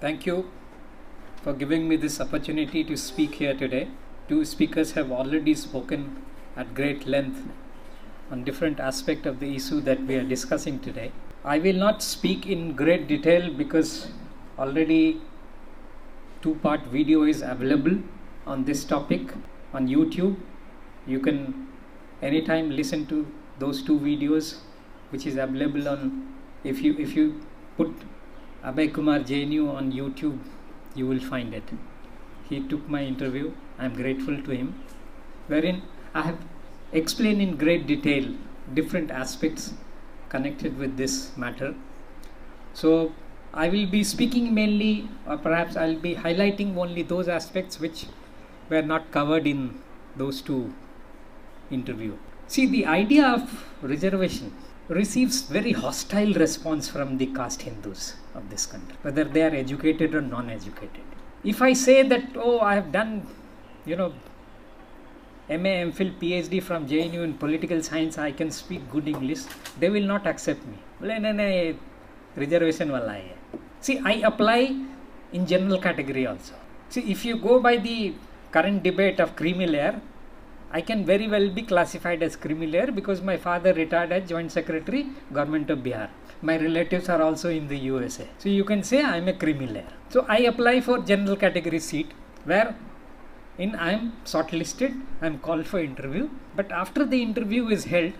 Thank you for giving me this opportunity to speak here today. Two speakers have already spoken at great length on different aspects of the issue that we are discussing today. I will not speak in great detail because already two-part video is available on this topic on YouTube. You can anytime listen to those two videos, which is available on, if you put Abhay Kumar JNU on YouTube, you will find it. He took my interview. I am grateful to him, wherein I have explained in great detail different aspects connected with this matter. So I will be speaking mainly, or perhaps I will be highlighting only those aspects which were not covered in those two interviews. See, the idea of reservation receives very hostile response from the caste Hindus of this country, whether they are educated or non-educated. If I say that, oh, I have done, MA, MPhil, PhD from JNU in political science, I can speak good English, they will not accept me. No, reservation wala hai. See, I apply in general category also. See, if you go by the current debate of creamy layer, I can very well be classified as creamy layer because my father retired as Joint Secretary, Government of Bihar. My relatives are also in the USA. So you can say I am a creamy layer. So I apply for general category seat where I am shortlisted, I am called for interview. But after the interview is held,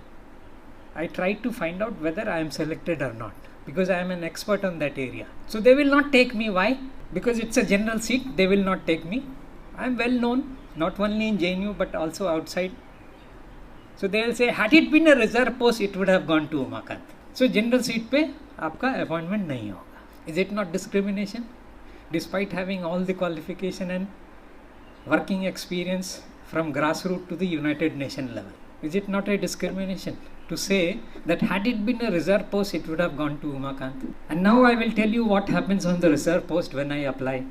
I try to find out whether I am selected or not, because I am an expert on that area. So they will not take me. Why? Because it's a general seat, they will not take me. I am well known, not only in JNU but also outside. So they will say, had it been a reserve post, it would have gone to Umakant. So general seat पे आपका appointment नहीं होगा. Is it not discrimination? Despite having all the qualification and working experience from grassroots to the United Nations level. Is it not a discrimination to say that had it been a reserve post, it would have gone to Umakant? And now I will tell you what happens on the reserve post when I apply.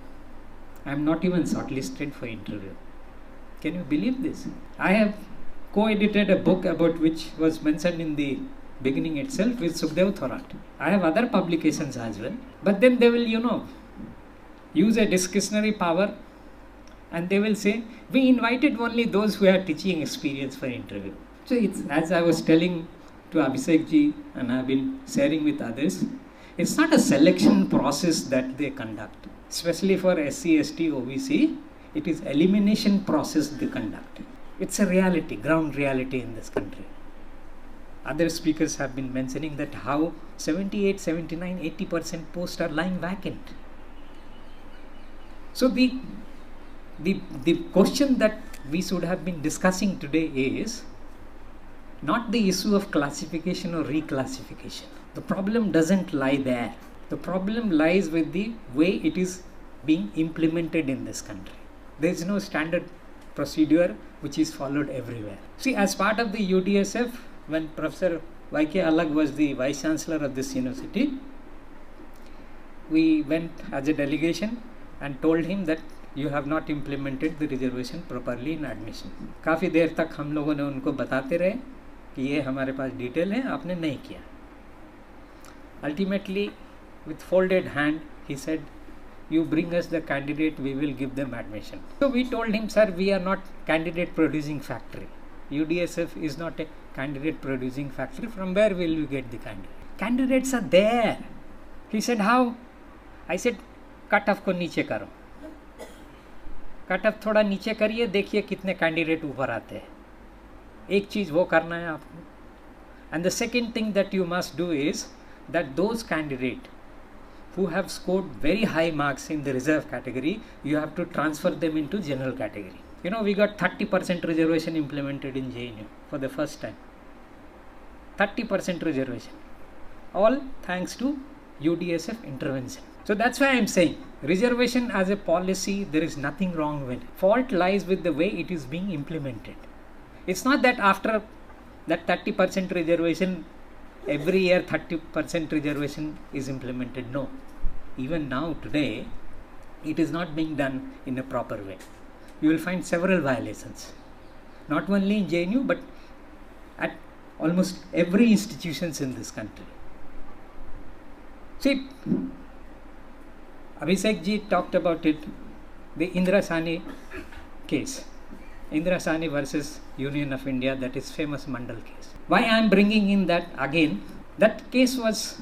I am not even shortlisted for interview. Can you believe this? I have co-edited a book about which was mentioned in the beginning itself with Sukhdev Thorat. I have other publications as well. But then they will, use a discretionary power and they will say, we invited only those who have teaching experience for interview. So it's, as I was telling to Abhishek ji and I have been sharing with others, it's not a selection process that they conduct. Especially for SC, ST, OBC, it is elimination process they conduct. It's a reality, ground reality in this country. Other speakers have been mentioning that how 78, 79, 80% posts are lying vacant. So the question that we should have been discussing today is not the issue of classification or reclassification. The problem doesn't lie there. The problem lies with the way it is being implemented in this country. There is no standard procedure which is followed everywhere. See, as part of the UDSF, when Professor Y.K. Alag was the Vice Chancellor of this university, we went as a delegation and told him that you have not implemented the reservation properly in admission. काफ़ी देर तक हम लोगों ने उनको बताते रहे कि ये हमारे पास डिटेल है, आपने नहीं किया. Ultimately, with folded hand, he said, you bring us the candidate, we will give them admission. So we told him, sir, we are not candidate producing factory. UDSF is not a candidate producing factory. From where will you get the candidate? Candidates are there. He said, how? I said, cut off को नीचे करो. Cut off थोड़ा नीचे करिए, देखिए कितने candidate ऊपर आते हैं. एक चीज़ वो करना है आपको. And the second thing that you must do is that those candidates who have scored very high marks in the reserve category, you have to transfer them into general category. We got 30% reservation implemented in JNU for the first time. 30% reservation. All thanks to UDSF intervention. So that's why I am saying reservation as a policy, there is nothing wrong with it. Fault lies with the way it is being implemented. It's not that after that 30% reservation, every year 30% reservation is implemented. No. Even now, today, it is not being done in a proper way. You will find several violations. Not only in JNU, but at almost every institutions in this country. See, Abhishek ji talked about it, the Indira Sahni case. Indira Sahni versus Union of India, that is famous Mandal case. Why I am bringing in that again? That case was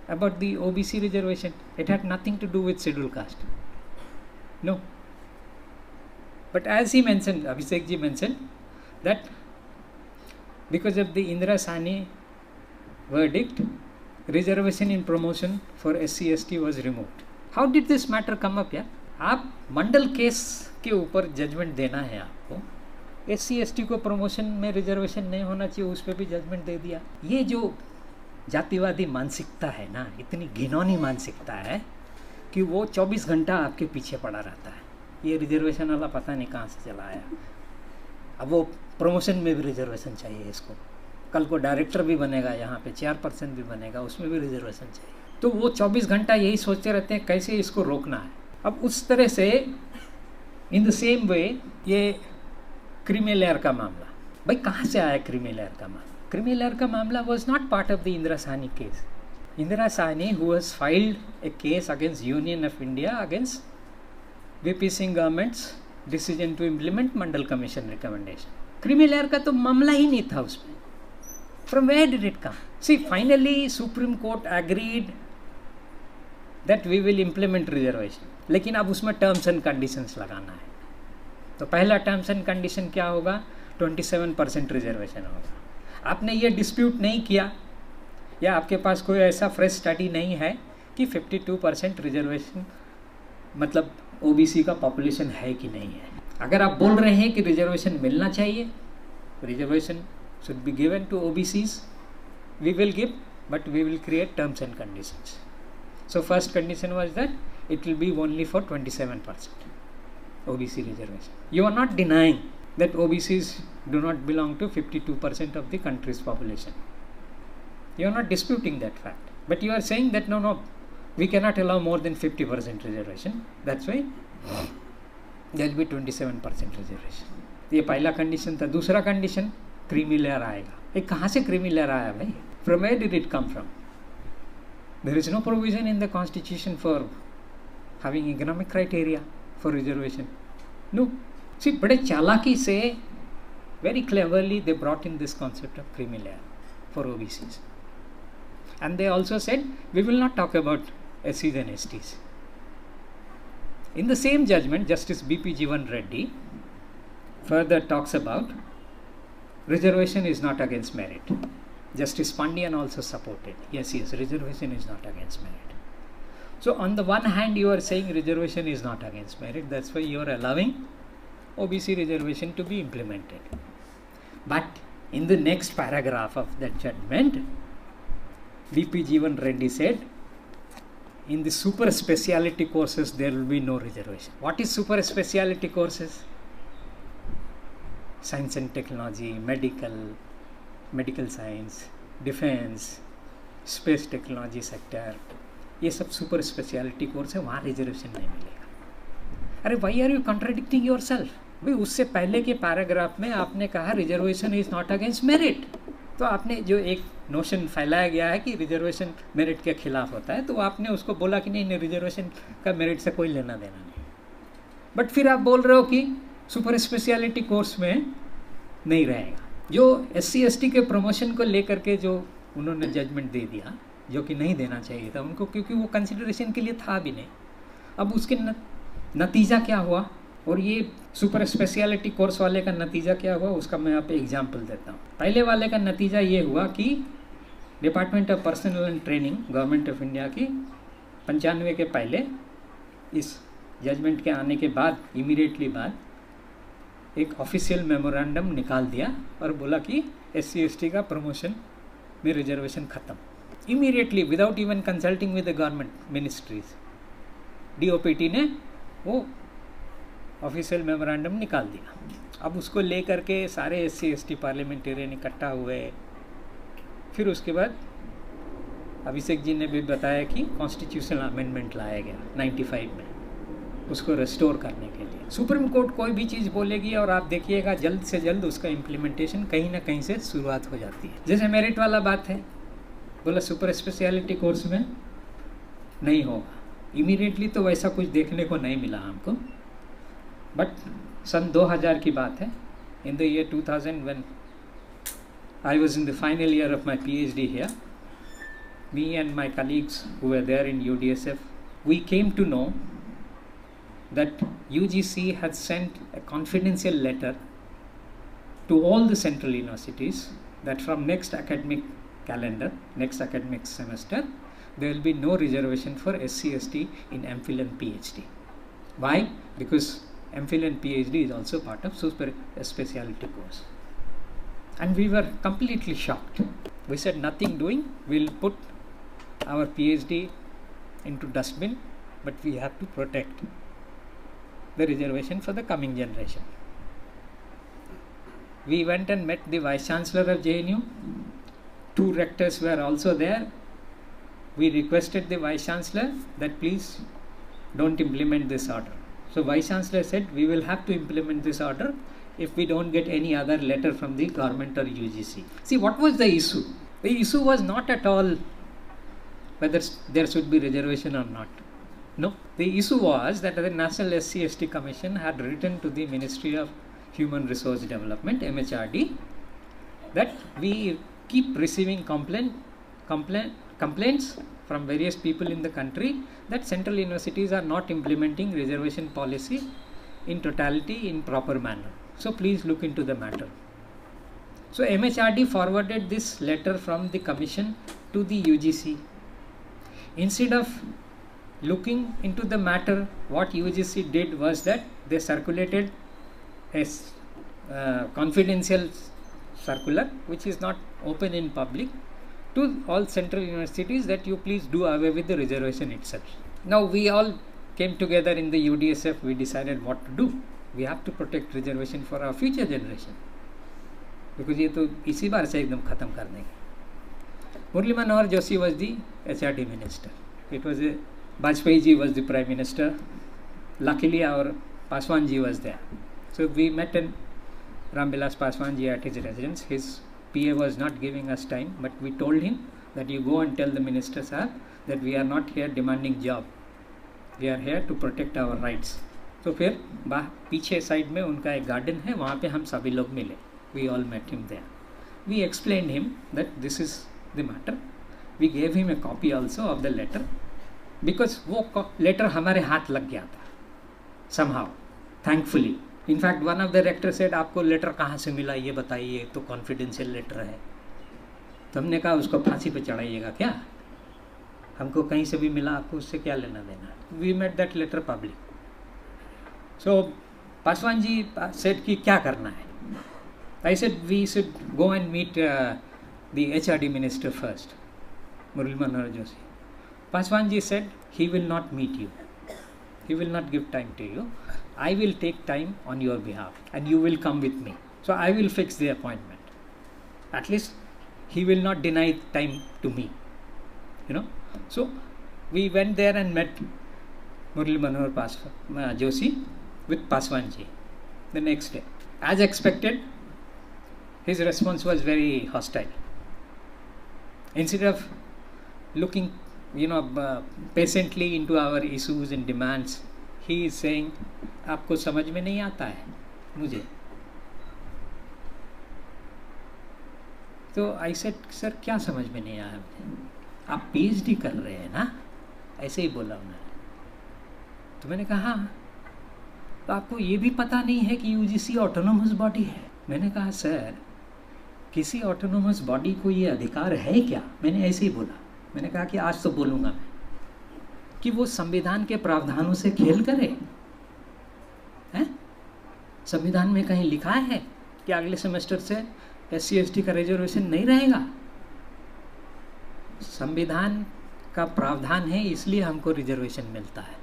about the OBC reservation. It had nothing to do with scheduled caste. No. But as he mentioned, Abhishek ji mentioned, that because of the Indira Sahni verdict, reservation in promotion for SC/ST was removed. How did this matter come up? आप मंडल case के ऊपर judgement देना है आपको, SC/ST को promotion में reservation नहीं होना चाहिए, उस पर भी जजमेंट दे दिया। ये जो जातिवादी मानसिकता है ना, इतनी घिनौनी मानसिकता है कि वो 24 घंटा आपके पीछे पड़ा रहता है। ये रिजर्वेशन वाला पता नहीं कहाँ से चला आया, अब वो प्रमोशन में भी रिजर्वेशन चाहिए इसको, कल को डायरेक्टर भी बनेगा, यहाँ पे चेयरपर्सन भी बनेगा, उसमें भी रिजर्वेशन चाहिए। तो वो 24 घंटा यही सोचते रहते हैं कैसे इसको रोकना है। अब उस तरह से इन द सेम वे ये क्रीमी लेयर का मामला, भाई कहाँ से आया क्रीमी लेयर का मामला? क्रीमी लेयर का मामला was not part of the Indira Sahni case. Indira Sahni who has filed a case against Union of India against VP Singh government's decision to implement Mandal Commission recommendation. Creamy layer का तो मामला ही नहीं था उसमें. From where did it come? See, finally Supreme Court agreed that we will implement reservation. लेकिन अब उसमें terms and conditions लगाना है. तो पहला टर्म्स एंड कंडीशन क्या होगा? 27% रिजर्वेशन होगा. आपने ये डिस्प्यूट नहीं किया या आपके पास कोई ऐसा फ्रेश स्टडी नहीं है कि 52% रिजर्वेशन मतलब ओबीसी का पॉपुलेशन है कि नहीं है. अगर आप बोल रहे हैं कि रिजर्वेशन मिलना चाहिए, reservation should be given to OBCs, we will give, but we will create terms and conditions. So first condition was that it will be only for 27% OBC reservation. You are not denying that OBCs do not belong to 52% of the country's population. You are not disputing that fact, but you are saying that no, we cannot allow more than 50% reservation. That's why there will be 27% reservation. ये पहला condition था. दूसरा condition creamy layer आएगा. ये कहाँ से creamy layer आया भाई? From where did it come from? There is no provision in the constitution for having economic criteria for reservation. No. See, बड़े चालाकी से very cleverly they brought in this concept of creamy layer for OBCs. And they also said we will not talk about SCs and STs. In the same judgment, Justice B.P. Jeevan Reddy further talks about reservation is not against merit. Justice Pandian also supported. Yes, reservation is not against merit. So on the one hand, you are saying reservation is not against merit. That's why you are allowing OBC reservation to be implemented. But in the next paragraph of that judgment, V.P. Jeevan Reddy said, in the super speciality courses, there will be no reservation. What is super speciality courses? Science and technology, medical science, defense, space technology sector, ये सब super speciality course है, वहाँ reservation नहीं मिलेगा. अरे why are you contradicting yourself? भाई उससे पहले के पैराग्राफ में आपने कहा reservation is not against merit. तो आपने जो एक नोशन फैलाया गया है कि रिजर्वेशन मेरिट के खिलाफ होता है, तो आपने उसको बोला कि नहीं रिजर्वेशन का मेरिट से कोई लेना देना नहीं. बट फिर आप बोल रहे हो कि सुपर स्पेशलिटी कोर्स में नहीं रहेगा. जो SC/ST के प्रमोशन को लेकर के जो उन्होंने जजमेंट दे दिया, जो कि नहीं देना चाहिए था उनको, क्योंकि वो कंसिडरेशन के लिए था भी नहीं. अब उसके नतीजा क्या हुआ, और ये सुपर स्पेशलिटी कोर्स वाले का नतीजा क्या हुआ, उसका मैं आप एग्जांपल देता हूँ. पहले वाले का नतीजा ये हुआ कि department of personal and training government of India की 95 के पहले, इस जजमेंट के आने के बाद इमीडिएटली बाद एक ऑफिशियल मेमोरेंडम निकाल दिया और बोला कि SC/ST का प्रमोशन में रिजर्वेशन ख़त्म. Immediately without even consulting with the government ministries, DOPT ने वो ऑफिशियल मेमोरेंडम निकाल दिया. अब उसको लेकर के सारे SC/ST पार्लियामेंटेरियन इकट्ठा हुए. फिर उसके बाद अभिषेक जी ने भी बताया कि कॉन्स्टिट्यूशनल अमेंडमेंट लाया गया 95 में उसको रेस्टोर करने के लिए. सुप्रीम कोर्ट कोई भी चीज़ बोलेगी और आप देखिएगा जल्द से जल्द उसका इम्प्लीमेंटेशन कहीं ना कहीं से शुरुआत हो जाती है. जैसे मेरिट वाला बात है, बोला सुपर स्पेशलिटी कोर्स में नहीं होगा. इमीडिएटली तो वैसा कुछ देखने को नहीं मिला हमको, बट सन 2000 की बात है, in the year 2000 when I was in the final year of my PhD here, me and my colleagues who were there in UDSF, we came to know that UGC had sent a confidential letter to all the central universities that from next academic calendar, next academic semester, there will be no reservation for SC/ST in MPhil and PhD. Why? Because MPhil and PhD is also part of super specialty course. And we were completely shocked. We said nothing doing, we'll put our PhD into dustbin, but we have to protect the reservation for the coming generation. We went and met the Vice Chancellor of JNU. 2 rectors were also there. We requested the Vice Chancellor that please don't implement this order. So Vice Chancellor said we will have to implement this order if we don't get any other letter from the government or UGC. See, what was the issue? The issue was not at all whether there should be reservation or not. No, the issue was that the National SC/ST Commission had written to the Ministry of Human Resource Development, MHRD, that we keep receiving complaints from various people in the country that central universities are not implementing reservation policy in totality in proper manner. So please look into the matter. So MHRD forwarded this letter from the commission to the UGC. Instead of looking into the matter, what UGC did was that they circulated a confidential circular which is not open in public to all central universities that you please do away with the reservation itself. Now we all came together in the UDSF, we decided what to do. We have to protect reservation for our future generation, because ये तो इसी बार से एकदम खत्म कर देंगे. Murli Manohar Joshi was the HRD minister. It was Vajpayee ji was the prime minister. Luckily our Paswan ji was there. So we met in Ramvilas Paswan ji at his residence. His PA was not giving us time, but we told him that you go and tell the minister sir that we are not here demanding job. We are here to protect our rights. तो फिर पीछे side में उनका एक garden है, वहाँ पे हम सभी लोग मिले. We all met him there. We explained him that this is the matter. We gave him a copy also of the letter, because वो letter हमारे हाथ लग गया था somehow, thankfully. In fact, one of the rectors said आपको letter कहाँ से मिला ये बताइए, तो कॉन्फिडेंशियल लेटर है. तो हमने कहा उसको फांसी पे चढ़ाइएगा क्या, हमको कहीं से भी मिला, आपको उससे क्या लेना देना. We made that letter public. So Paswan ji said कि क्या करना है. I said we should go and meet the HRD minister first, Murli Manohar Joshi. Paswan ji said he will not meet you. He will not give time to you. I will take time on your behalf and you will come with me. So I will fix the appointment. At least he will not deny time to me. You know. So we went there and met Murli Manohar Joshi with Paswan ji the next day. As expected, his response was very hostile. Instead of looking, patiently into our issues and demands, he is saying, आपको समझ में नहीं आता है मुझे. तो I said, sir क्या समझ में नहीं आया मुझे, आप PhD कर रहे हैं ना, ऐसे ही बोला उन्होंने. तो मैंने कहा हाँ, तो आपको ये भी पता नहीं है कि UGC ऑटोनोमस बॉडी है. मैंने कहा सर किसी ऑटोनोमस बॉडी को ये अधिकार है क्या, मैंने ऐसे ही बोला. मैंने कहा कि आज तो बोलूँगा मैं कि वो संविधान के प्रावधानों से खेल करे. हैं, संविधान में कहीं लिखा है कि अगले सेमेस्टर से SC/ST का रिजर्वेशन नहीं रहेगा. संविधान का प्रावधान है इसलिए हमको रिजर्वेशन मिलता है,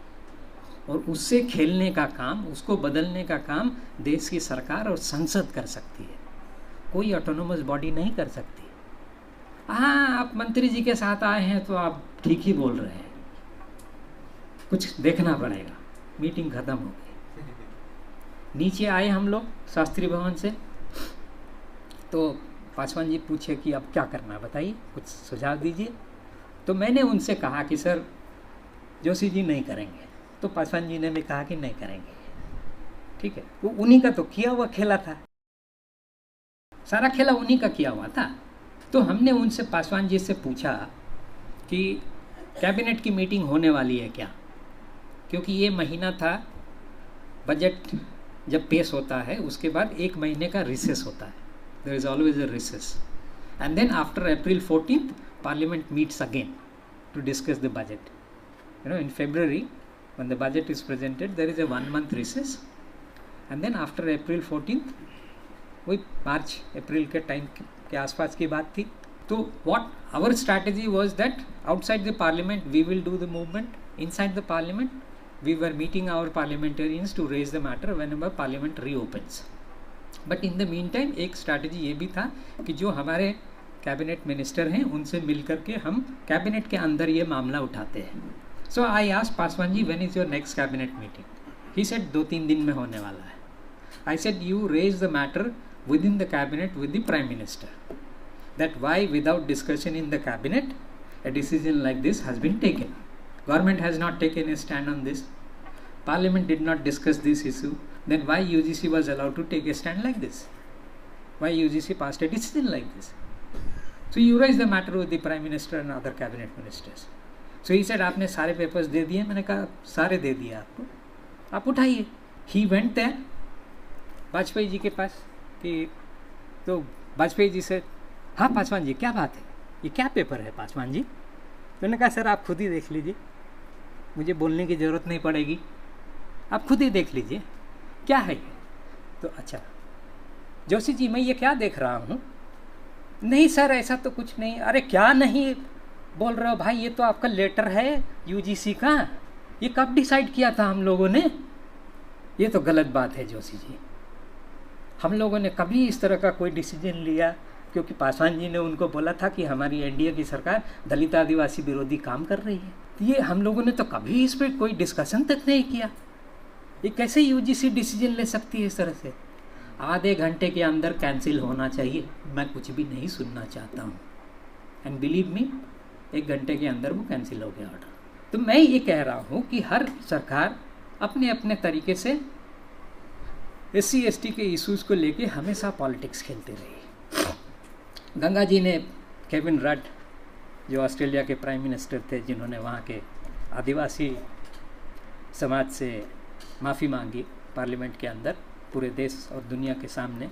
और उससे खेलने का काम, उसको बदलने का काम देश की सरकार और संसद कर सकती है, कोई ऑटोनोमस बॉडी नहीं कर सकती. हाँ, आप मंत्री जी के साथ आए हैं तो आप ठीक ही बोल रहे हैं, कुछ देखना पड़ेगा. मीटिंग खत्म हो गई. नीचे आए हम लोग शास्त्री भवन से, तो पासवान जी पूछे कि अब क्या करना है बताइए, कुछ सुझाव दीजिए. तो मैंने उनसे कहा कि सर जोशी जी नहीं करेंगे, तो पासवान जी ने भी कहा कि नहीं करेंगे। ठीक है, वो उन्हीं का तो किया हुआ खेला था, सारा खेला उन्हीं का किया हुआ था। तो हमने उनसे, पासवान जी से पूछा कि कैबिनेट की मीटिंग होने वाली है क्या, क्योंकि ये महीना था बजट जब पेश होता है उसके बाद 1 महीने का रिसेस होता है, there is always a recess, and then after April 14th Parliament meets again to discuss the budget. You know, in February when the budget is presented there is a 1 month recess, and then after April 14th, वही मार्च अप्रैल के time के आसपास की बात थी। तो what our strategy was that outside the parliament we will do the movement, inside the parliament we were meeting our parliamentarians to raise the matter whenever parliament reopens. But in the meantime एक strategy ये भी था कि जो हमारे cabinet minister हैं उनसे मिल करके हम कैबिनेट के अंदर ये मामला उठाते हैं। So I asked Paswan ji, when is your next cabinet meeting? He said 2-3 दिन में होने वाला है। I said, you raise the matter within the cabinet with the Prime Minister, that why without discussion in the cabinet a decision like this has been taken. Government has not taken a stand on this. Parliament did not discuss this issue. Then why UGC was allowed to take a stand like this? Why UGC passed a decision like this? So you raise the matter with the Prime Minister and other cabinet ministers. So he said, आपने सारे papers दे दिए? मैंने कहा सारे दे दिए आपको, आप उठाइए। He went there Vajpayee ji के पास कि, तो वाजपेयी जी से, हाँ पासवान जी क्या बात है, ये क्या पेपर है पासवान जी? तो मैंने कहा सर आप खुद ही देख लीजिए, मुझे बोलने की ज़रूरत नहीं पड़ेगी, आप खुद ही देख लीजिए क्या है ये। तो अच्छा जोशी जी मैं ये क्या देख रहा हूँ? नहीं सर ऐसा तो कुछ नहीं। अरे क्या नहीं बोल रहे हो भाई, ये तो आपका लेटर है यूजीसी का, ये कब डिसाइड किया था हम लोगों ने? ये तो गलत बात है जोशी जी, हम लोगों ने कभी इस तरह का कोई डिसीजन लिया, क्योंकि पासवान जी ने उनको बोला था कि हमारी एनडीए की सरकार दलित आदिवासी विरोधी काम कर रही है। ये हम लोगों ने तो कभी इस पर कोई डिस्कशन तक नहीं किया। ये कैसे यूजीसी डिसीजन ले सकती है इस तरह से? आधे घंटे के अंदर कैंसिल होना चाहिए, मैं कुछ भी नहीं सुनना चाहता हूँ। एंड बिलीव मी, 1 घंटे के अंदर वो कैंसिल हो गया ऑर्डर। तो मैं ये कह रहा हूँ कि हर सरकार अपने अपने तरीके से SC/ST के इश्यूज़ को लेके हमेशा पॉलिटिक्स खेलते रही। गंगा जी ने, केविन रड जो ऑस्ट्रेलिया के प्राइम मिनिस्टर थे, जिन्होंने वहाँ के आदिवासी समाज से माफ़ी मांगी पार्लियामेंट के अंदर पूरे देश और दुनिया के सामने,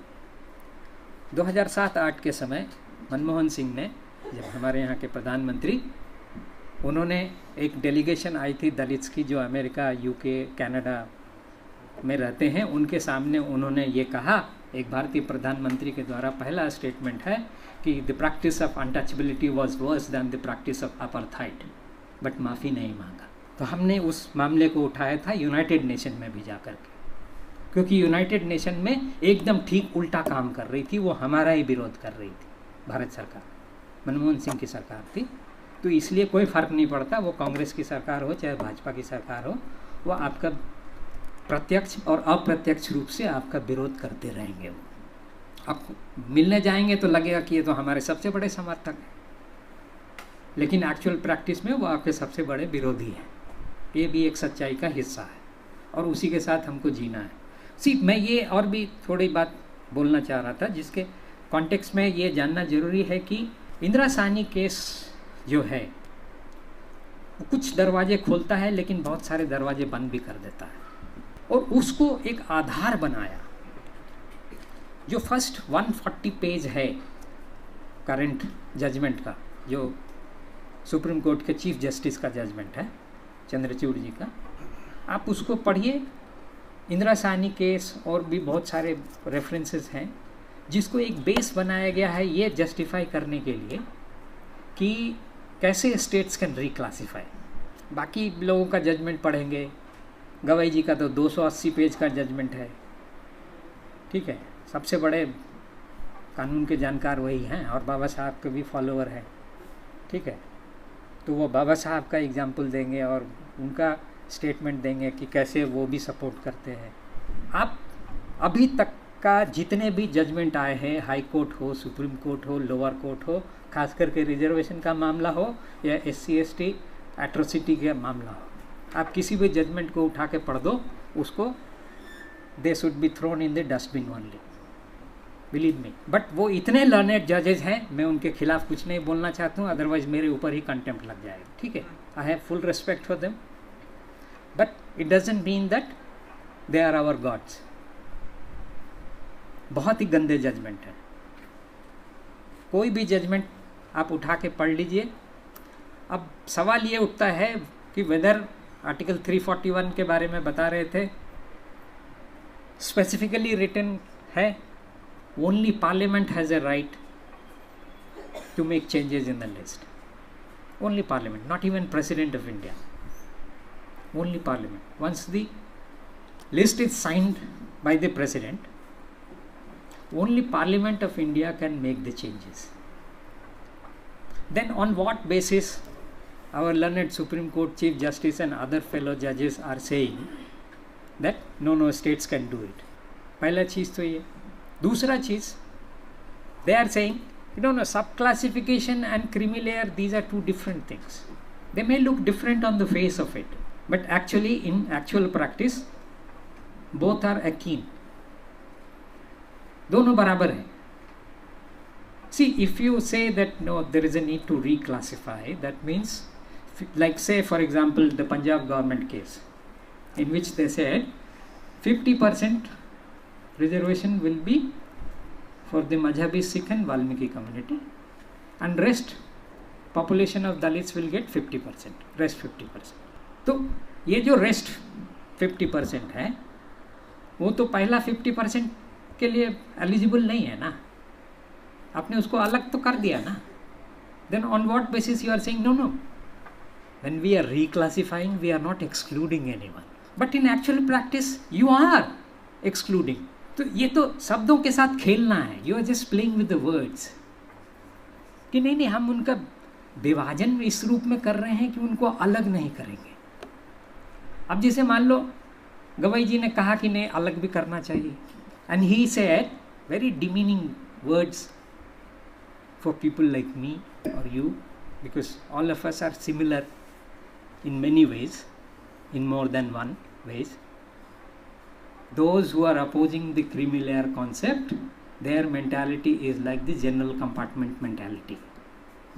2007-8 के समय मनमोहन सिंह ने, जब हमारे यहाँ के प्रधानमंत्री, उन्होंने एक डेलीगेशन आई थी दलित्स की जो अमेरिका, यूके, कनाडा में रहते हैं, उनके सामने उन्होंने ये कहा, एक भारतीय प्रधानमंत्री के द्वारा पहला स्टेटमेंट है कि the practice of untouchability was verse then the practice of apartheid, but माफ़ी नहीं मांगा। तो हमने उस मामले को उठाया था यूनाइटेड नेशन में भी जाकर के, क्योंकि यूनाइटेड नेशन में एकदम ठीक उल्टा काम कर रही थी, वो हमारा ही विरोध कर रही थी भारत सरकार, मनमोहन सिंह की सरकार थी। तो इसलिए कोई फ़र्क नहीं पड़ता वो कांग्रेस की सरकार हो चाहे भाजपा की सरकार हो, वो आपका प्रत्यक्ष और अप्रत्यक्ष रूप से आपका विरोध करते रहेंगे। वो आप मिलने जाएंगे तो लगेगा कि ये तो हमारे सबसे बड़े समर्थक हैं, लेकिन एक्चुअल प्रैक्टिस में वो आपके सबसे बड़े विरोधी हैं। ये भी एक सच्चाई का हिस्सा है और उसी के साथ हमको जीना है। मैं ये और भी थोड़ी बात बोलना चाह रहा था, जिसके कॉन्टेक्स्ट में ये जानना ज़रूरी है कि इंदिरा साहनी केस जो है वो कुछ दरवाजे खोलता है, लेकिन बहुत सारे दरवाजे बंद भी कर देता है, और उसको एक आधार बनाया। जो फर्स्ट 140 पेज है करंट जजमेंट का, जो सुप्रीम कोर्ट के चीफ जस्टिस का जजमेंट है चंद्रचूड़ जी का, आप उसको पढ़िए। इंदिरा साहनी केस और भी बहुत सारे रेफरेंसेस हैं, जिसको एक बेस बनाया गया है ये जस्टिफाई करने के लिए कि कैसे स्टेट्स कैन रिक्लासीफाई। बाकी लोगों का जजमेंट पढ़ेंगे, गवाई जी का तो 280 पेज का जजमेंट है, ठीक है, सबसे बड़े कानून के जानकार वही हैं और बाबा साहब के भी फॉलोअर हैं, ठीक है। तो वो बाबा साहब का एग्जाम्पल देंगे और उनका स्टेटमेंट देंगे कि कैसे वो भी सपोर्ट करते हैं। आप अभी तक का जितने भी जजमेंट आए हैं, हाई कोर्ट हो, सुप्रीम कोर्ट हो, लोअर कोर्ट हो, खास करके रिजर्वेशन का मामला हो या SC/ST एट्रोसिटी का मामला हो, आप किसी भी जजमेंट को उठा के पढ़ दो, उसको they should be thrown in the dustbin only, believe me. But वो इतने लर्नेड जजेस हैं, मैं उनके खिलाफ कुछ नहीं बोलना चाहता हूँ, अदरवाइज मेरे ऊपर ही कंटेम्प्ट लग जाएगा, ठीक है। I have full respect for them, but it doesn't mean that they are our gods. बहुत ही गंदे जजमेंट है। कोई भी जजमेंट आप उठा के पढ़ लीजिए। अब सवाल ये उठता है कि वेदर आर्टिकल 341 के बारे में बता रहे थे, स्पेसिफिकली रिटन है only Parliament has a right to make changes in the list. Only Parliament, not even President of India, only Parliament. Once the list is signed by the President, only Parliament of India can make the changes. Then on what basis our learned Supreme Court Chief Justice and other fellow judges are saying that no states can do it? पहला चीज़ तो ये। दूसरा चीज़, they are saying subclassification and creamy layer, these are two different things. They may look different on the face of it, but actually in actual practice both are akin, दोनों बराबर है। See, if you say that no, there is a need to reclassify, that means, like say for example the Punjab government case, in which they said 50% reservation will be for the Madhhabi Sikh and Valmiki community, and rest population of Dalits will get 50%, rest 50%. तो ये जो rest 50% है, वो तो पहला 50% के लिए eligible नहीं है ना, आपने उसको अलग तो कर दिया ना। Then on what basis you are saying no, when we are reclassifying we are not excluding anyone, but in actual practice you are excluding. तो ये तो शब्दों के साथ खेलना है, you are just playing with the words कि नहीं हम उनका विभाजन इस रूप में कर रहे हैं कि उनको अलग नहीं करेंगे। अब जैसे मान लो गवाई जी ने कहा कि नहीं अलग भी करना चाहिए, and he said very demeaning words for people like me or you, because all of us are similar in many ways, in more than one ways. Those who are opposing the creamy layer concept, their mentality is like the general compartment mentality.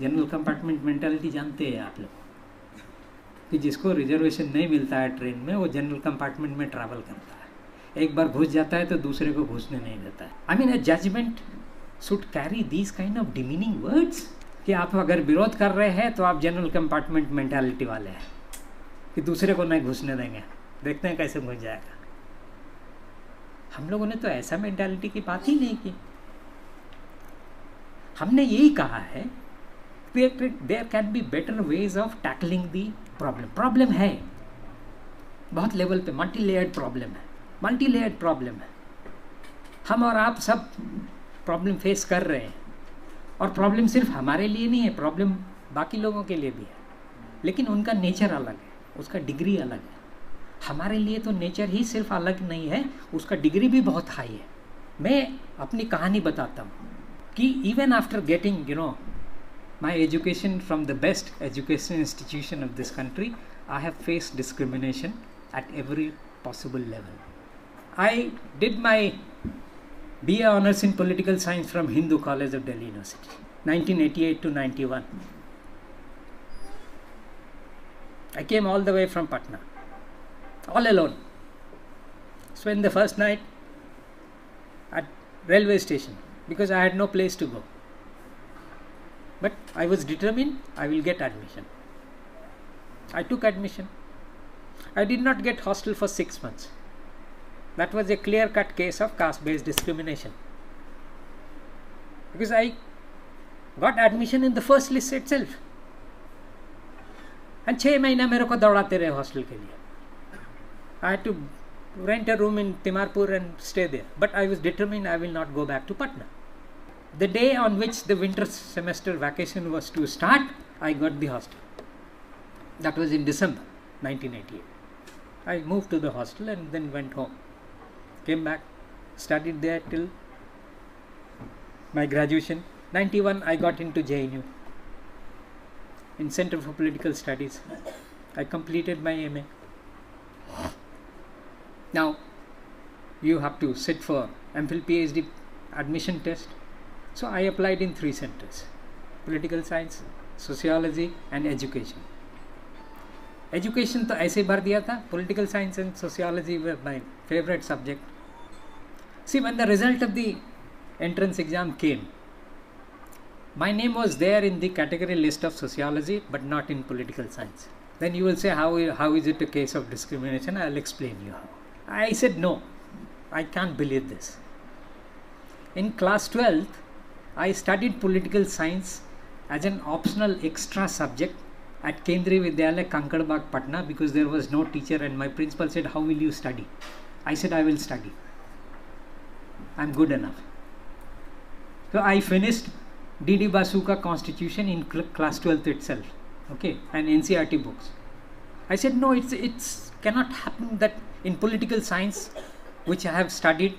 General compartment mentality जानते हैं आप लोग कि जिसको reservation नहीं मिलता है train में, वो जनरल कंपार्टमेंट में ट्रैवल करता है, एक बार घुस जाता है तो दूसरे को घुसने नहीं देता है। I mean a judgment should carry these kind of demeaning words कि आप अगर विरोध कर रहे हैं तो आप जनरल कंपार्टमेंट मेंटालिटी वाले हैं कि दूसरे को नहीं घुसने देंगे, देखते हैं कैसे घुस जाएगा। हम लोगों ने तो ऐसा मेंटालिटी की बात ही नहीं की। हमने यही कहा है there can be better ways of tackling the problem. Problem है बहुत लेवल पे, मल्टी लेयर्ड प्रॉब्लम है, मल्टी लेयर्ड प्रॉब्लम है। हम और आप सब प्रॉब्लम फेस कर रहे हैं, और प्रॉब्लम सिर्फ हमारे लिए नहीं है, प्रॉब्लम बाकी लोगों के लिए भी है, लेकिन उनका नेचर अलग है, उसका डिग्री अलग है। हमारे लिए तो नेचर ही सिर्फ अलग नहीं है, उसका डिग्री भी बहुत हाई है। मैं अपनी कहानी बताता हूँ कि even after getting my education from the best education institution of this country, I have faced discrimination at every possible level. I did my BA Honours in Political Science from Hindu College of Delhi University, 1988 to 91. I came all the way from Patna, all alone. Spent the first night at railway station because I had no place to go. But I was determined I will get admission. I took admission. I did not get hostel for 6 months. That was a clear-cut case of caste-based discrimination. Because I got admission in the first list itself. And 6 महीना मेरे को दौड़ाते रहे hostel के लिए. I had to rent a room in Timarpur and stay there. But I was determined I will not go back to Patna. The day on which the winter semester vacation was to start, I got the hostel. That was in December 1988. I moved to the hostel and then went home. Came back, studied there till my graduation. 91 I got into JNU in Center for Political Studies. I completed my MA. Now you have to sit for MPhil PhD admission test. So I applied in 3 centers: political science, sociology and education. Education तो ऐसे भर दिया था. Political science and sociology were my favorite subject. See, when the result of the entrance exam came, my name was there in the category list of sociology but not in political science. Then you will say, how is it a case of discrimination? I will explain you how. I said, no, I can't believe this. In class 12th, I studied political science as an optional extra subject at Kendriya Vidyalaya, Kankadbagh, Patna, because there was no teacher and my principal said, how will you study? I said, I will study. I'm good enough. So I finished D.D. Basuka Constitution in class 12th itself, okay, and NCERT books. I said, no, it's cannot happen that in political science, which I have studied,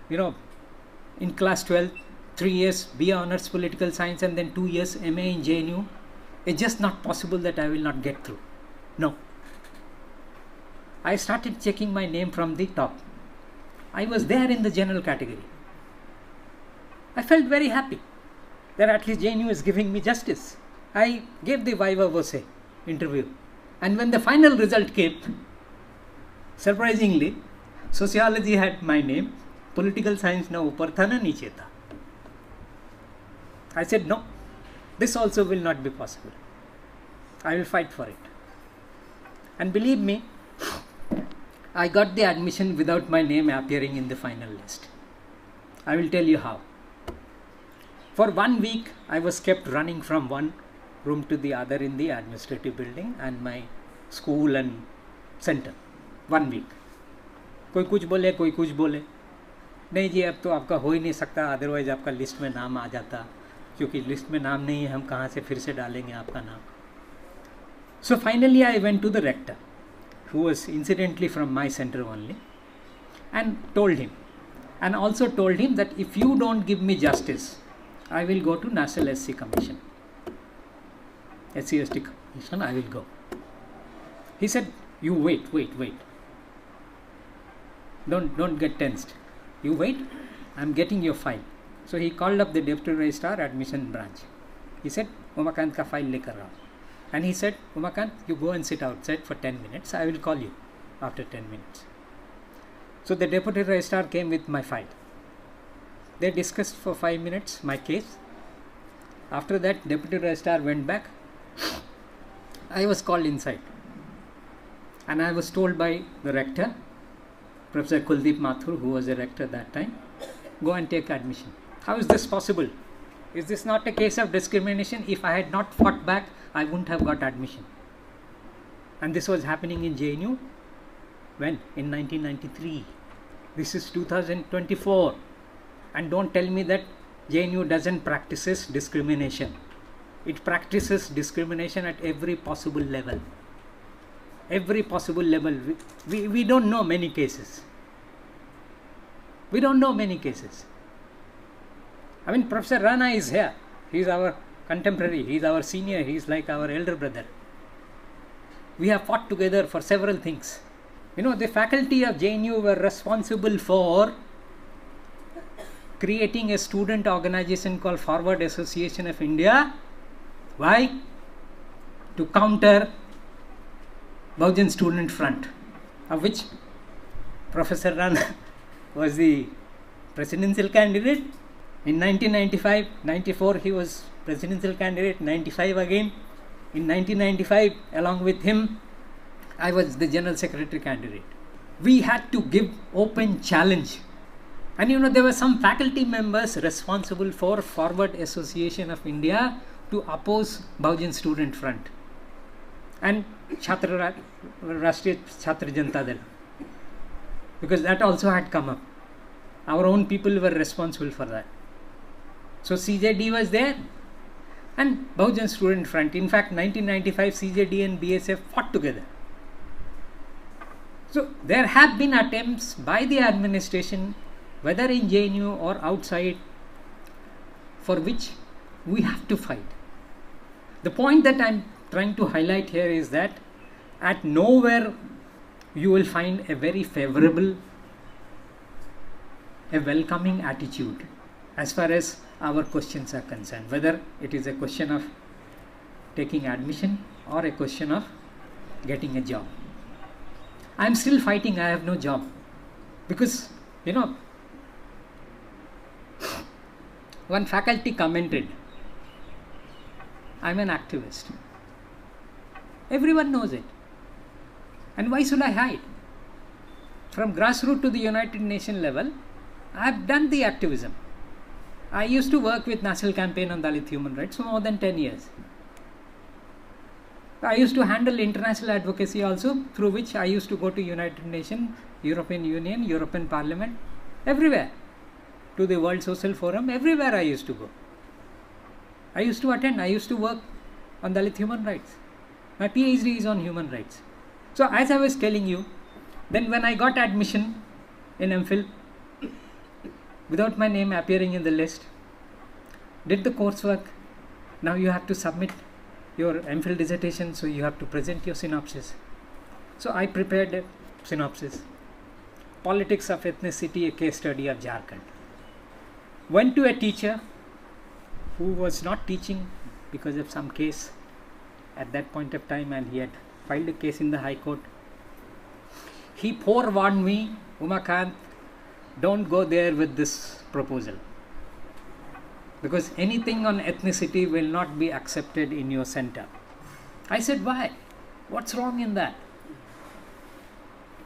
in class 12, 3 years BA Honours Political Science and then 2 years MA in JNU, it's just not possible that I will not get through. No. I started checking my name from the top. I was there in the general category. I felt very happy that at least JNU is giving me justice. I gave the viva voce interview, and when the final result came, surprisingly, sociology had my name, political science na upar tha na niche tha. I said, no, this also will not be possible. I will fight for it. And believe me, I got the admission without my name appearing in the final list. I will tell you how. For 1 week, I was kept running from one room to the other in the administrative building and my school and center. 1 week. कोई कुछ बोले, कोई कुछ बोले. नहीं जी, अब तो आपका हो ही नहीं सकता, अदरवाइज आपका लिस्ट में नाम आ जाता. क्योंकि लिस्ट में नाम नहीं है, हम कहाँ से फिर से डालेंगे आपका नाम. So finally I went to the rector, who was incidentally from my center only, and told him, and also told him that if you don't give me justice, I will go to National SC Commission. SC/ST Commission, I will go. He said, you wait. Don't get tensed. You wait, I am getting your file. So he called up the Deputy Registrar Admission Branch. He said, Umakant ka file lekar aao. And he said, Umakant, you go and sit outside for 10 minutes. I will call you after 10 minutes. So the Deputy Registrar came with my file. They discussed for 5 minutes my case. After that, Deputy Registrar went back. I was called inside. And I was told by the rector, Professor Kuldeep Mathur, who was the rector that time, go and take admission. How is this possible? Is this not a case of discrimination? If I had not fought back, I wouldn't have got admission. And this was happening in JNU when? In 1993. This is 2024. And don't tell me that JNU doesn't practices discrimination. It practices discrimination at every possible level. Every possible level. We don't know many cases. We don't know many cases. I mean, Professor Rana is here. He is our contemporary. He is our senior. He is like our elder brother. We have fought together for several things. The faculty of JNU were responsible for creating a student organization called Forward Association of India. Why? To counter Bahujan Student Front, of which Professor Rana was the presidential candidate. In 1995, 94 he was presidential candidate, 95 again. In 1995, along with him, I was the general secretary candidate. We had to give open challenge. And there were some faculty members responsible for Forward Association of India to oppose Bahujan Student Front and Rashtriya Chhatra Janata Dal, because that also had come up. Our own people were responsible for that. So CJD was there and Bahujan Student Front. In fact, 1995 CJD and BSF fought together. So there have been attempts by the administration, whether in JNU or outside, for which we have to fight. The point that I am trying to highlight here is that at nowhere you will find a very favorable, a welcoming attitude as far as our questions are concerned, whether it is a question of taking admission or a question of getting a job. I am still fighting, I have no job, because one faculty commented, I am an activist. Everyone knows it. And why should I hide? From grassroots to the United Nations level, I have done the activism. I used to work with National Campaign on Dalit Human Rights for more than 10 years. I used to handle international advocacy also, through which I used to go to United Nations, European Union, European Parliament, everywhere. To the World Social Forum, everywhere I used to go. I used to attend, I used to work on Dalit human rights. My PhD is on human rights. So as I was telling you, then when I got admission in MPhil, without my name appearing in the list, did the coursework, now you have to submit your MPhil dissertation, so you have to present your synopsis. So I prepared a synopsis. Politics of ethnicity, a case study of Jharkhand. Went to a teacher who was not teaching because of some case at that point of time, and he had filed a case in the High Court. He forewarned me, Umakant, don't go there with this proposal, because anything on ethnicity will not be accepted in your center. I said, why? What's wrong in that?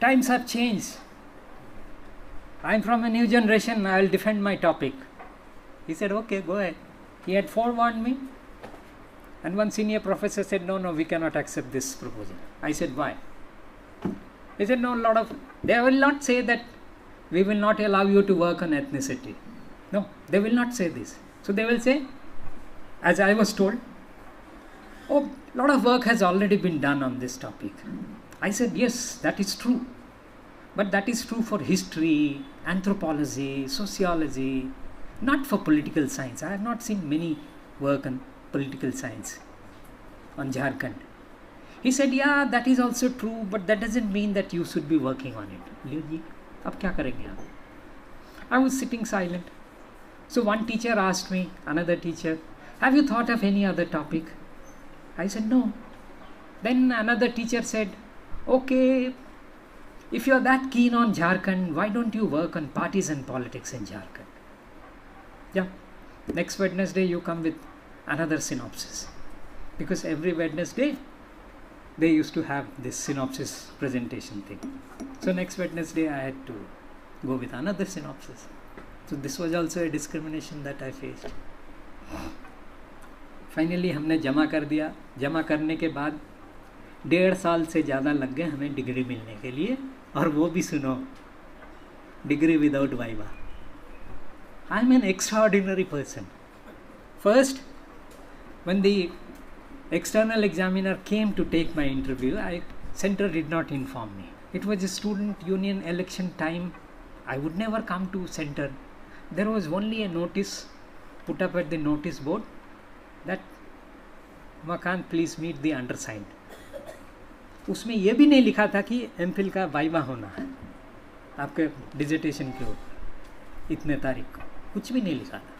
Times have changed. I'm from a new generation, I will defend my topic. He said, okay, go ahead. He had forewarned me, and one senior professor said, no, we cannot accept this proposal. I said, why? He said, no, they will not say that we will not allow you to work on ethnicity. No, they will not say this. So they will say, as I was told, oh, a lot of work has already been done on this topic. I said, yes, that is true. But that is true for history, anthropology, sociology, not for political science. I have not seen many work on political science on Jharkhand. He said, yeah, that is also true, but that doesn't mean that you should be working on it. Ab kya karenge aap? I was sitting silent. So one teacher asked me, another teacher, have you thought of any other topic? I said, no. Then another teacher said, okay, if you are that keen on Jharkhand, why don't you work on partisan politics in Jharkhand? Yeah, next Wednesday you come with another synopsis, because every Wednesday they used to have this synopsis presentation thing. So next Wednesday I had to go with another synopsis. So this was also a discrimination that I faced. Finally हमने जमा कर दिया. जमा करने के बाद 1.5 साल से ज़्यादा लग गए हमें डिग्री मिलने के लिए, और वो भी सुनो, degree without viva. I am an extraordinary person. First, when the external examiner came to take my interview, center did not inform me. It was a student union election time. I would never come to center. There was only a notice put up at the notice board that Umakant, please meet the undersigned. उसमें ये भी नहीं लिखा था कि MPhil का viva होना है आपके डिसर्टेशन के ऊपर इतने तारीख को, कुछ भी नहीं लिखा था.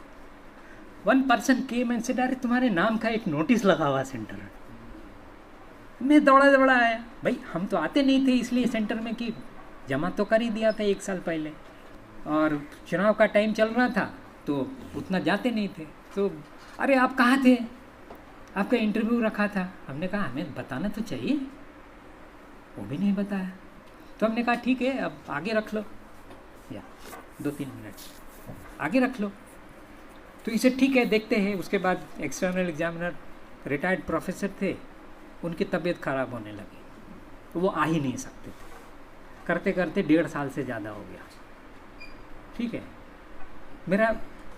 One person came and said, अरे तुम्हारे नाम का एक नोटिस लगा हुआ सेंटर में. मैं दौड़ा आया. भाई हम तो आते नहीं थे इसलिए सेंटर में, कि जमा तो कर ही दिया था 1 साल पहले, और चुनाव का टाइम चल रहा था तो उतना जाते नहीं थे. तो अरे आप कहाँ थे, आपका इंटरव्यू रखा था. हमने कहा हमें बताना तो चाहिए, वो भी नहीं बताया. तो हमने कहा ठीक है, अब आगे रख लो, या 2-3 मिनट आगे रख लो. तो इसे ठीक है, देखते हैं. उसके बाद एक्सटर्नल एग्जामिनर रिटायर्ड प्रोफेसर थे, उनकी तबीयत ख़राब होने लगी, तो वो आ ही नहीं सकते थे. करते करते 1.5 साल से ज़्यादा हो गया. ठीक है, मेरा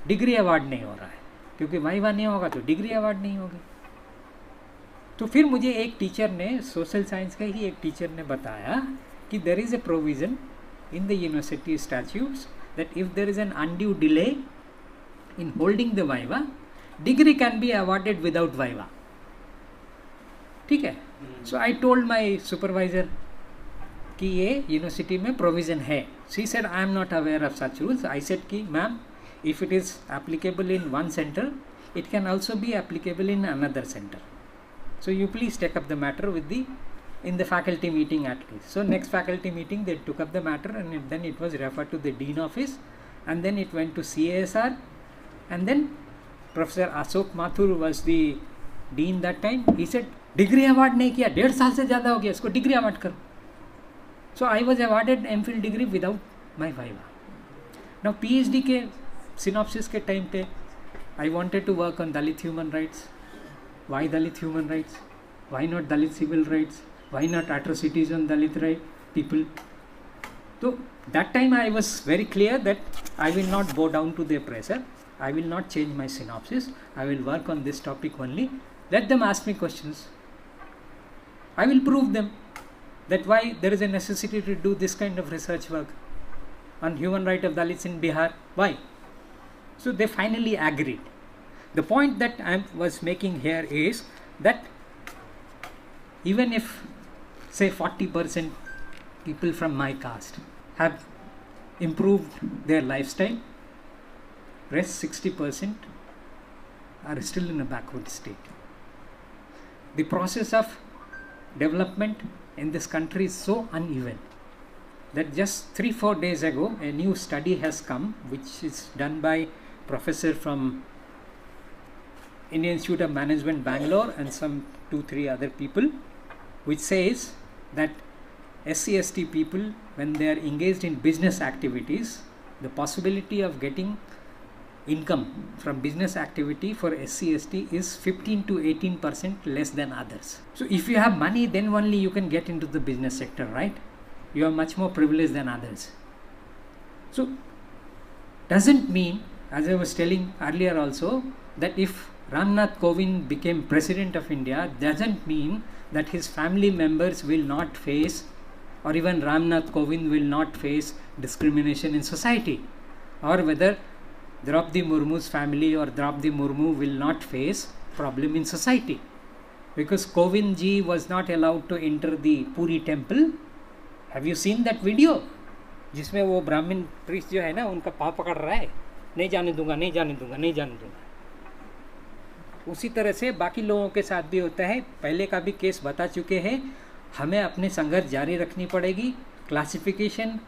डिग्री अवार्ड नहीं हो रहा है, क्योंकि वाइवा नहीं होगा तो डिग्री अवार्ड नहीं होगी. तो फिर मुझे एक टीचर ने, सोशल साइंस का ही एक टीचर ने बताया कि there is a provision in the university statutes that if there is an undue delay in holding the viva, degree can be awarded without viva. ठीक है. So I told my supervisor, कि ये university में provision है. She said I am not aware of such rules. I said कि ma'am, if it is applicable in one centre, it can also be applicable in another center. So you please take up the matter with in the faculty meeting at least. So next faculty meeting they took up the matter, and then it was referred to the dean office, and then it went to CASR, and then Professor Ashok Mathur was the dean that time. He said degree award नहीं किया, 1.5 साल से ज़्यादा हो गया, इसको degree award करो. So I was awarded MPhil degree without my viva. Now PhD के synopsis के time पे I wanted to work on Dalit human rights. Why Dalit human rights? Why not Dalit civil rights? Why not atrocities on Dalit people? So that time I was very clear that I will not bow down to their pressure. I will not change my synopsis. I will work on this topic only. Let them ask me questions. I will prove them that why there is a necessity to do this kind of research work on human right of Dalits in Bihar. Why? So they finally agreed. The point that I was making here is that even if say 40% people from my caste have improved their lifestyle, rest 60% are still in a backward state. The process of development in this country is so uneven that just 3-4 days ago a new study has come, which is done by professor from Indian Institute of Management Bangalore and some 2-3 other people, which says that SC/ST people, when they are engaged in business activities, the possibility of getting income from business activity for SC/ST is 15 to 18% less than others. So if you have money, then only you can get into the business sector, right? You are much more privileged than others. So doesn't mean, as I was telling earlier also, that if Ramnath Kovind became President of India, doesn't mean that his family members will not face, or even Ramnath Kovind will not face discrimination in society, or whether Draupadi Murmu's family or Draupadi Murmu will not face problem in society. Because Kovind ji was not allowed to enter the Puri temple. Have you seen that video? जिसमें वो ब्राह्मण priest जो है ना, उनका पाँव पकड़ रहा है, नहीं जाने दूंगा, नहीं जाने दूंगा, नहीं जाने दूंगा. उसी तरह से बाकी लोगों के साथ भी होता है. पहले का भी केस बता चुके हैं. हमें अपने संघर्ष जारी रखनी पड़ेगी. क्लासिफिकेशन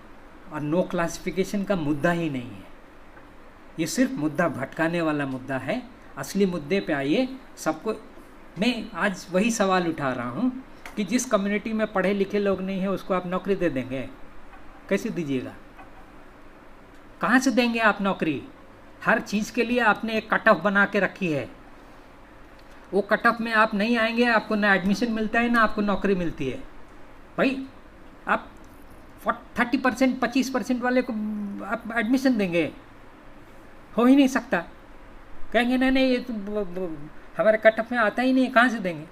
और नो क्लासिफिकेशन का मुद्दा ही नहीं है. ये सिर्फ मुद्दा भटकाने वाला मुद्दा है. असली मुद्दे पे आइए. सबको मैं आज वही सवाल उठा रहा हूँ कि जिस कम्युनिटी में पढ़े लिखे लोग नहीं हैं, उसको आप नौकरी दे देंगे? कैसे दीजिएगा? कहाँ से देंगे आप नौकरी? हर चीज़ के लिए आपने एक कट ऑफ बना के रखी है. वो कट ऑफ में आप नहीं आएंगे, आपको ना एडमिशन मिलता है, ना आपको नौकरी मिलती है. भाई आप 30%, 25% वाले को आप एडमिशन देंगे? हो ही नहीं सकता. कहेंगे नहीं नहीं, ये तो हमारे कट ऑफ में आता ही नहीं, कहाँ से देंगे?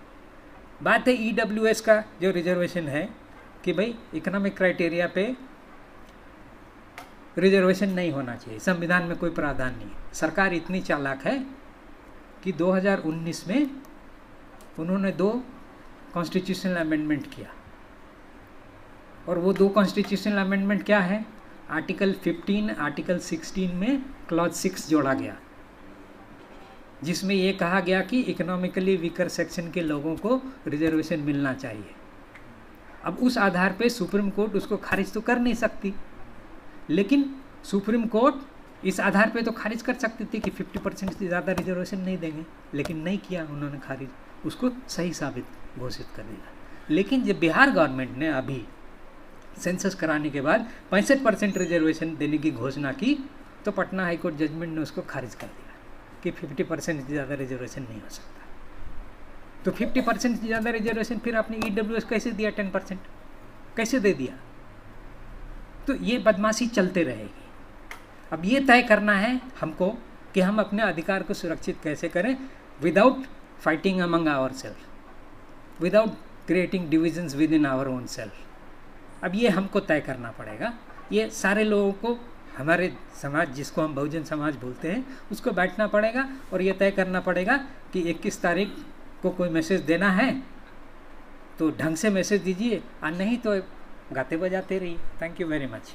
बात है EWS का जो रिजर्वेशन है कि भाई इकोनॉमिक क्राइटेरिया पे रिजर्वेशन नहीं होना चाहिए. संविधान में कोई प्रावधान नहीं है. सरकार इतनी चालाक है कि 2019 में उन्होंने 2 कॉन्स्टिट्यूशनल अमेंडमेंट किया. और वो 2 कॉन्स्टिट्यूशनल अमेंडमेंट क्या है? आर्टिकल 15, आर्टिकल 16 में क्लॉज 6 जोड़ा गया, जिसमें ये कहा गया कि इकोनॉमिकली वीकर सेक्शन के लोगों को रिजर्वेशन मिलना चाहिए. अब उस आधार पे सुप्रीम कोर्ट उसको खारिज तो कर नहीं सकती, लेकिन सुप्रीम कोर्ट इस आधार पे तो खारिज कर सकती थी कि 50% से ज़्यादा रिजर्वेशन नहीं देंगे, लेकिन नहीं किया उन्होंने खारिज. उसको सही साबित घोषित कर दिया. लेकिन जब बिहार गवर्नमेंट ने अभी सेंसस कराने के बाद 65% रिजर्वेशन देने की घोषणा की, तो पटना हाईकोर्ट जजमेंट ने उसको खारिज कर दिया कि 50% से ज़्यादा रिजर्वेशन नहीं हो सकता. तो 50% से ज़्यादा रिजर्वेशन फिर आपने EWS कैसे दिया? 10% कैसे दे दिया? तो ये बदमाशी चलते रहेगी. अब ये तय करना है हमको कि हम अपने अधिकार को सुरक्षित कैसे करें without fighting among ourselves, without creating divisions within our own self. अब ये हमको तय करना पड़ेगा. ये सारे लोगों को, हमारे समाज जिसको हम बहुजन समाज बोलते हैं, उसको बैठना पड़ेगा और ये तय करना पड़ेगा कि 21 तारीख को कोई मैसेज देना है तो ढंग से मैसेज दीजिए, और नहीं तो गाते बजाते रहिए. Thank you very much.